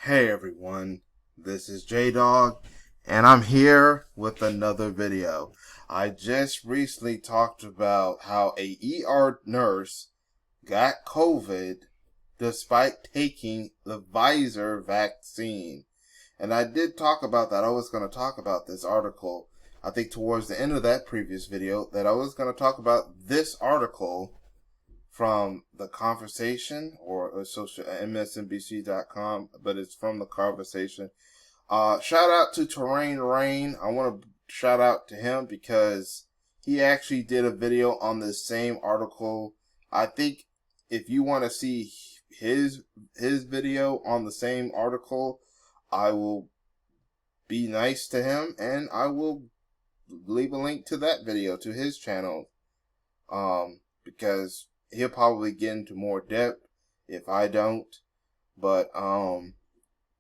Hey everyone, this is J-Dog, and I'm here with another video. I just recently talked about how a ER nurse got COVID despite taking the Pfizer vaccine. And I did talk about that. I was going to talk about this article, I think towards the end of that previous video, that I was going to talk about this article from The Conversation or social msnbc.com, but it's from The Conversation. Shout out to Terrain Rain. I want to shout out to him because he actually did a video on this same article. I think if you want to see his video on the same article, I will be nice to him and I will leave a link to that video to his channel. Because he'll probably get into more depth if I don't. But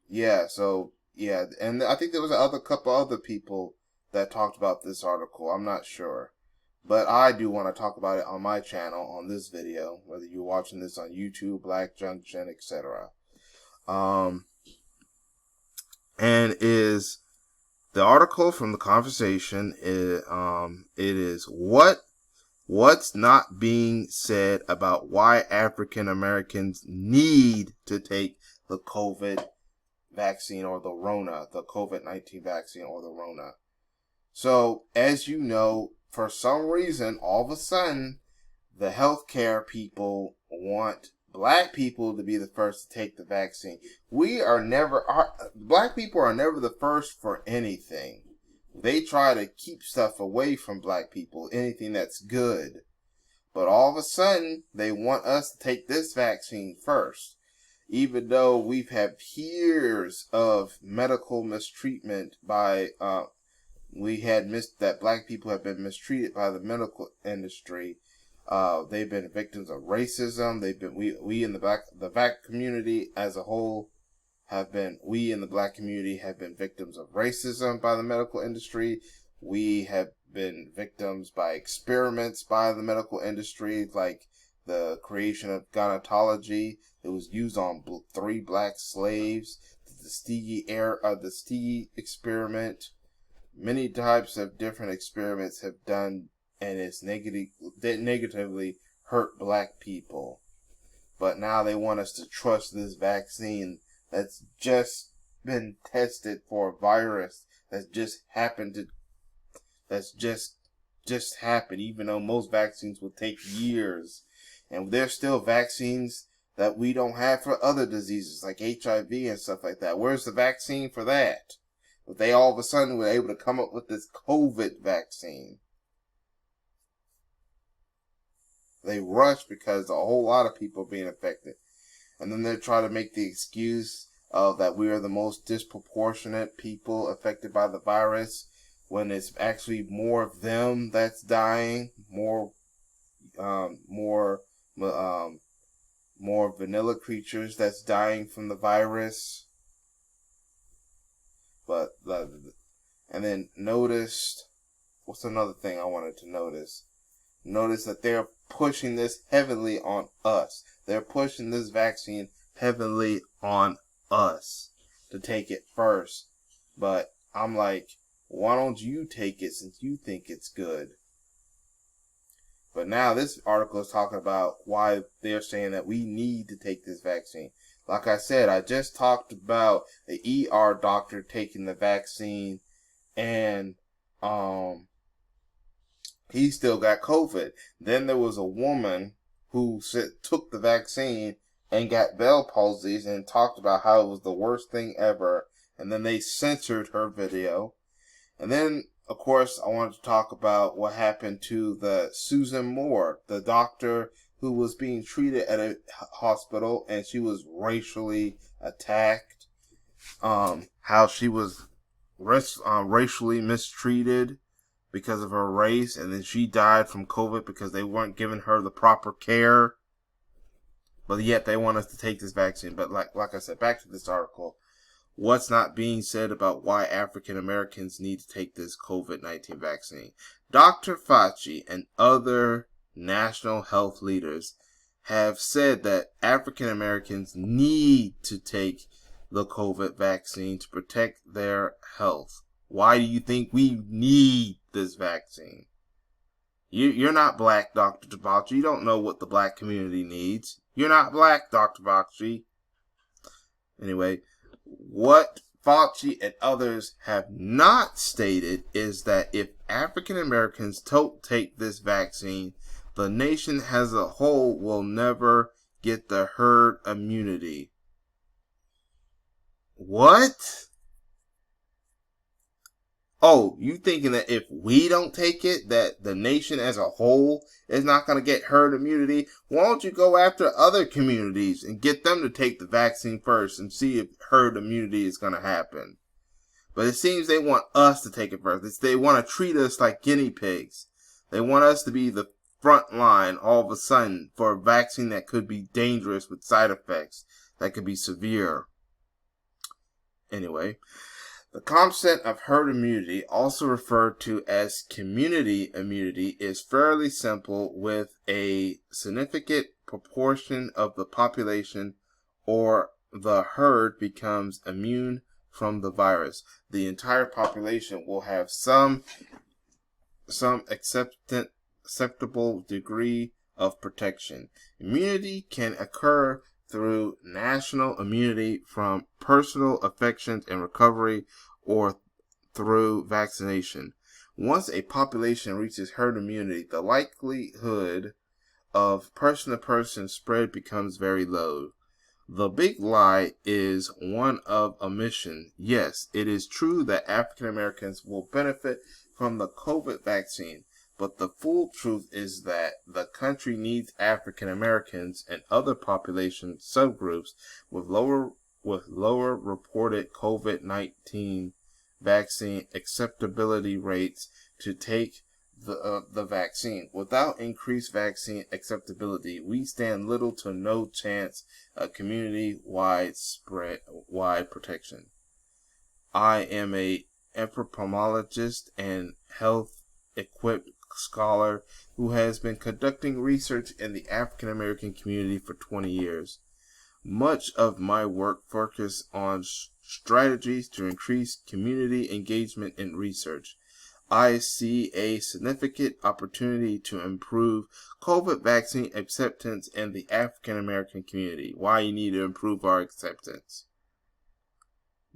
yeah, so yeah, and I think there was a couple other people that talked about this article. I'm not sure, but I do want to talk about it on my channel on this video, whether you're watching this on YouTube, Black Junction, etc. And is the article from The Conversation is it is what's not being said about why African Americans need to take the COVID vaccine or the Rona, the COVID-19 vaccine or the Rona. So, as you know, for some reason, all of a sudden, the healthcare people want black people to be the first to take the vaccine. Black people are never the first for anything. They try to keep stuff away from black people, anything that's good. But all of a sudden, they want us to take this vaccine first. Even though we've had years of medical mistreatment by, that black people have been mistreated by the medical industry. They've been victims of racism. We in the black community as a whole, we in the black community have been victims of racism by the medical industry. We have been victims by experiments by the medical industry, like the creation of gynecology. It was used on 3 black slaves. The Tuskegee experiment. Many types of different experiments have done, and it's negatively hurt black people. But now they want us to trust this vaccine that's just been tested for a virus that's just happened, even though most vaccines will take years. And there's still vaccines that we don't have for other diseases like HIV and stuff like that. Where's the vaccine for that? But they all of a sudden were able to come up with this COVID vaccine. They rush because a whole lot of people are being affected. And then they try to make the excuse of that we are the most disproportionate people affected by the virus, when it's actually more of them that's dying, more vanilla creatures that's dying from the virus. And then what's another thing I wanted to notice? Notice that they're pushing this heavily on us. They're pushing this vaccine heavily on us to take it first. But I'm like, why don't you take it since you think it's good? But now this article is talking about why they're saying that we need to take this vaccine. Like I said, I just talked about the ER doctor taking the vaccine, and he still got COVID. Then there was a woman who took the vaccine and got Bell palsy and talked about how it was the worst thing ever. And then they censored her video. And then, of course, I wanted to talk about what happened to the Susan Moore, the doctor who was being treated at a hospital, and she was racially attacked. How she was racially mistreated because of her race, and then she died from COVID because they weren't giving her the proper care. But yet they want us to take this vaccine. But like I said, back to this article. What's not being said about why African Americans need to take this COVID-19 vaccine? Dr. Fauci and other national health leaders have said that African Americans need to take the COVID vaccine to protect their health. Why do you think we need this vaccine? You're not black, Dr. Fauci. You don't know what the black community needs. You're not black, Dr. Fauci. Anyway, what Fauci and others have not stated is that if African Americans don't take this vaccine, the nation as a whole will never get the herd immunity. What? Oh, you thinking that if we don't take it, that the nation as a whole is not going to get herd immunity? Why don't you go after other communities and get them to take the vaccine first and see if herd immunity is going to happen? But it seems they want us to take it first. They want to treat us like guinea pigs. They want us to be the front line all of a sudden for a vaccine that could be dangerous with side effects that could be severe. Anyway, the concept of herd immunity, also referred to as community immunity, is fairly simple, with a significant proportion of the population or the herd becomes immune from the virus. The entire population will have some acceptable degree of protection. Immunity can occur through national immunity from personal infections and recovery, or through vaccination. Once a population reaches herd immunity, the likelihood of person-to-person spread becomes very low. The big lie is one of omission. Yes, it is true that African Americans will benefit from the COVID vaccine, but the full truth is that the country needs African Americans and other population subgroups with lower reported COVID-19 vaccine acceptability rates to take the vaccine. Without increased vaccine acceptability, we stand little to no chance of community-wide protection. I am an anthropologist and health-equipped scholar who has been conducting research in the African American community for 20 years. Much of my work focuses on strategies to increase community engagement in research. I see a significant opportunity to improve COVID vaccine acceptance in the African American community. Why you need to improve our acceptance?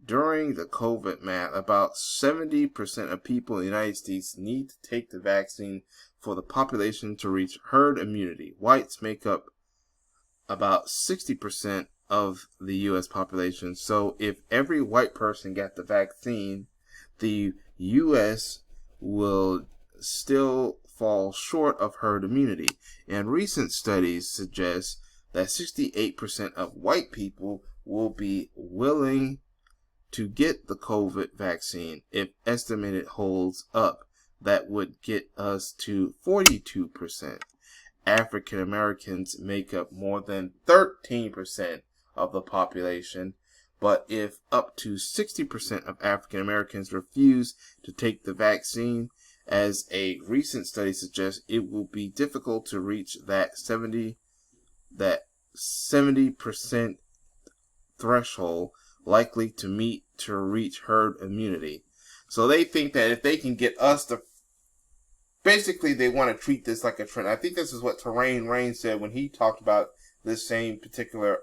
During the COVID math, about 70% of people in the United States need to take the vaccine for the population to reach herd immunity. Whites make up about 60% of the U.S. population. So if every white person got the vaccine, the U.S. will still fall short of herd immunity. And recent studies suggest that 68% of white people will be willing to get the COVID vaccine. If estimated holds up, that would get us to 42%. African Americans make up more than 13% of the population, but if up to 60% of African Americans refuse to take the vaccine, as a recent study suggests, it will be difficult to reach that 70% threshold likely to reach herd immunity. So they think that if they can get us to, basically they want to treat this like a trend. I think this is what Terrain Rain said when he talked about this same particular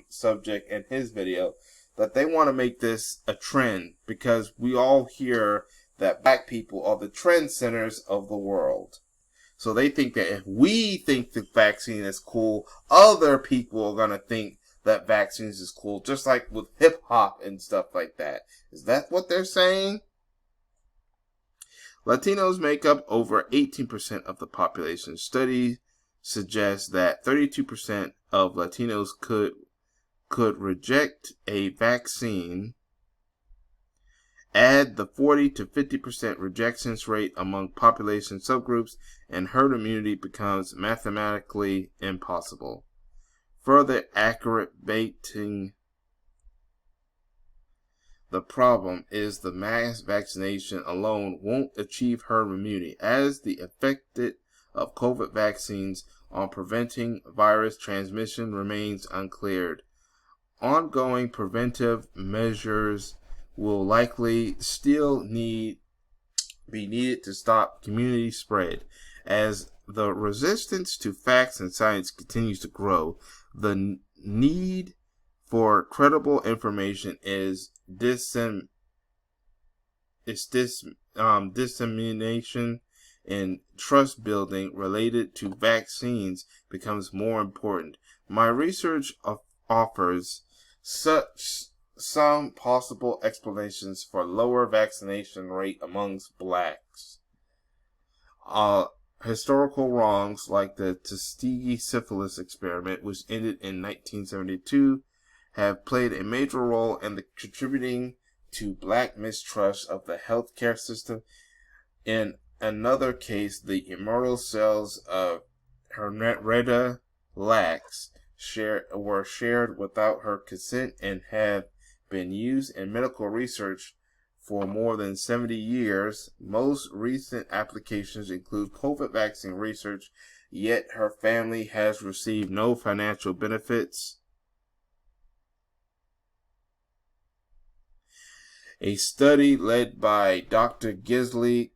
subject in his video, that they want to make this a trend because we all hear that black people are the trend centers of the world. So they think that if we think the vaccine is cool, other people are going to think that vaccines is cool, just like with hip hop and stuff like that. Is that what they're saying? Latinos make up over 18% of the population. Studies suggest that 32% of Latinos could reject a vaccine. Add the 40 to 50% rejections rate among population subgroups, and herd immunity becomes mathematically impossible. Further aggravating the problem is the mass vaccination alone won't achieve herd immunity, as the effect of COVID vaccines on preventing virus transmission remains uncleared. ongoing preventive measures will likely still be needed to stop community spread. As the resistance to facts and science continues to grow, the need for credible information is dissemination and trust building related to vaccines becomes more important. My research offers some possible explanations for lower vaccination rate amongst blacks. Historical wrongs like the Tuskegee syphilis experiment, which ended in 1972, have played a major role in the contributing to black mistrust of the healthcare system. In another case, the immortal cells of Henrietta Lacks were shared without her consent and have been used in medical research for more than 70 years. Most recent applications include COVID vaccine research, yet her family has received no financial benefits. A study led by Dr. Gisli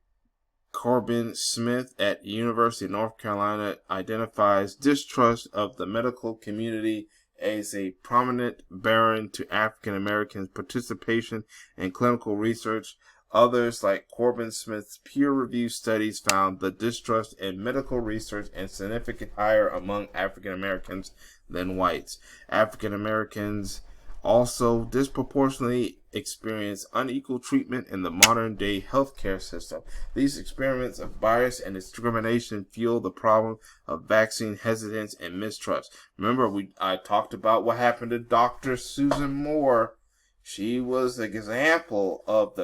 Corbin Smith at the University of North Carolina identifies distrust of the medical community as a prominent barrier to African Americans' participation in clinical research. Others, like Corbin Smith's peer-reviewed studies, found the distrust in medical research and significantly higher among African Americans than whites. African Americans also disproportionately experience unequal treatment in the modern-day healthcare system. These experiments of bias and discrimination fuel the problem of vaccine hesitance and mistrust. Remember, I talked about what happened to Dr. Susan Moore. She was an example of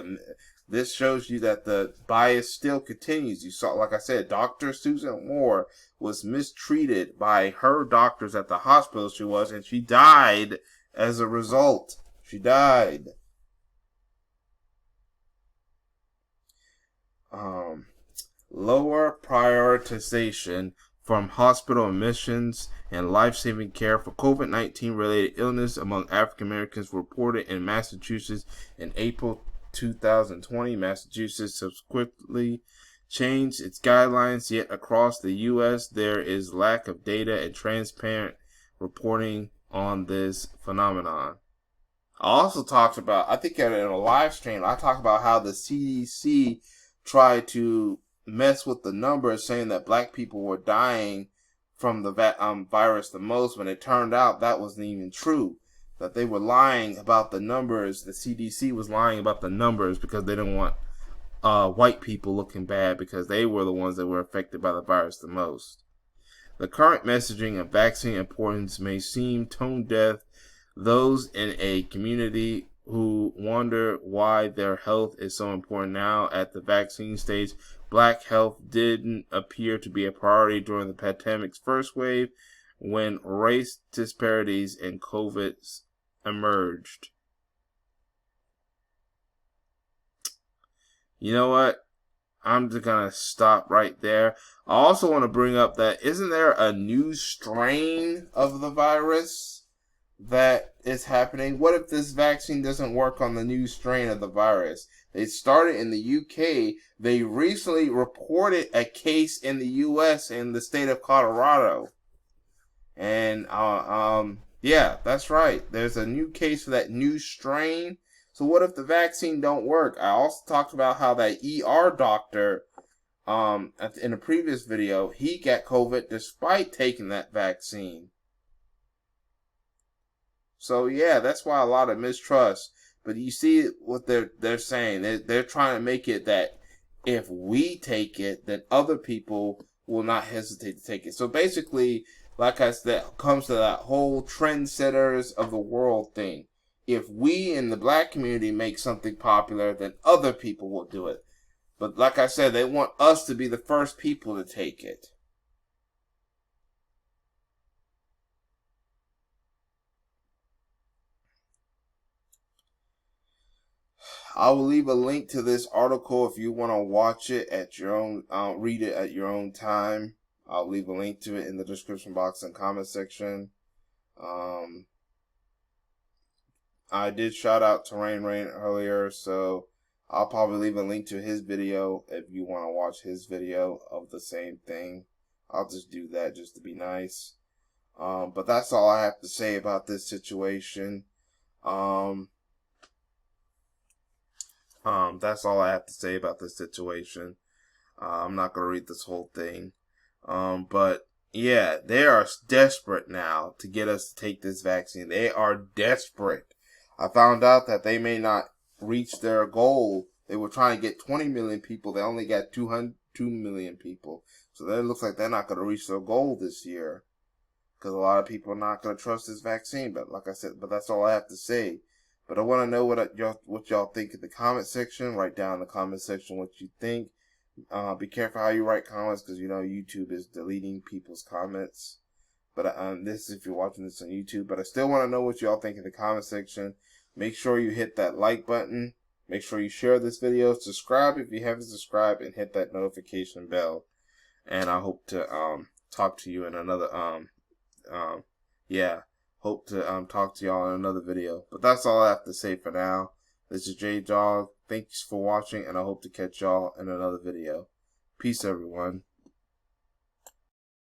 this shows you that the bias still continues. You saw, like I said, Dr. Susan Moore was mistreated by her doctors at the hospital she was, and she died as a result. She died. Lower prioritization from hospital admissions and life-saving care for COVID-19 related illness among African Americans reported in Massachusetts in April 2020. Massachusetts subsequently changed its guidelines, yet across the U.S. there is lack of data and transparent reporting on this phenomenon. I also talked about, I think in a live stream, I talked about how the CDC tried to mess with the numbers, saying that black people were dying from the virus the most, when it turned out that wasn't even true. That they were lying about the numbers. The CDC was lying about the numbers because they didn't want white people looking bad, because they were the ones that were affected by the virus the most. The current messaging of vaccine importance may seem tone deaf. Those in a community who wonder why their health is so important now at the vaccine stage. Black health didn't appear to be a priority during the pandemic's first wave, when race disparities in COVID emerged. You know what? I'm just going to stop right there. I also want to bring up that, isn't there a new strain of the virus that is happening? What if this vaccine doesn't work on the new strain of the virus? They started in the UK. They recently reported a case in the US in the state of Colorado. And, yeah, that's right. There's a new case for that new strain. So what if the vaccine don't work? I also talked about how that ER doctor, in a previous video, he got COVID despite taking that vaccine. So yeah, that's why a lot of mistrust. But you see what they're saying. They're trying to make it that if we take it, then other people will not hesitate to take it. So basically, like I said, that comes to that whole trendsetters of the world thing. If we in the black community make something popular, then other people will do it. But like I said, they want us to be the first people to take it. I will leave a link to this article if you want to watch it at your own, read it at your own time. I'll leave a link to it in the description box and comment section. I did shout out to Rain earlier, so I'll probably leave a link to his video if you want to watch his video of the same thing. I'll just do that just to be nice. But that's all I have to say about this situation. That's all I have to say about this situation. I'm not going to read this whole thing. But yeah, they are desperate now to get us to take this vaccine. They are desperate. I found out that they may not reach their goal. They were trying to get 20 million people. They only got 2 million people. So it looks like they're not going to reach their goal this year. Because a lot of people are not going to trust this vaccine. But like I said, that's all I have to say. But I want to know what y'all think in the comment section. Write down in the comment section what you think. Be careful how you write comments, because you know YouTube is deleting people's comments. But this is if you're watching this on YouTube. But I still want to know what y'all think in the comment section. Make sure you hit that like button. Make sure you share this video. Subscribe if you haven't subscribed, and hit that notification bell. And I hope to talk to you in another hope to talk to y'all in another video. But that's all I have to say for now. This is J Dog. Thanks for watching, and I hope to catch y'all in another video. Peace, everyone.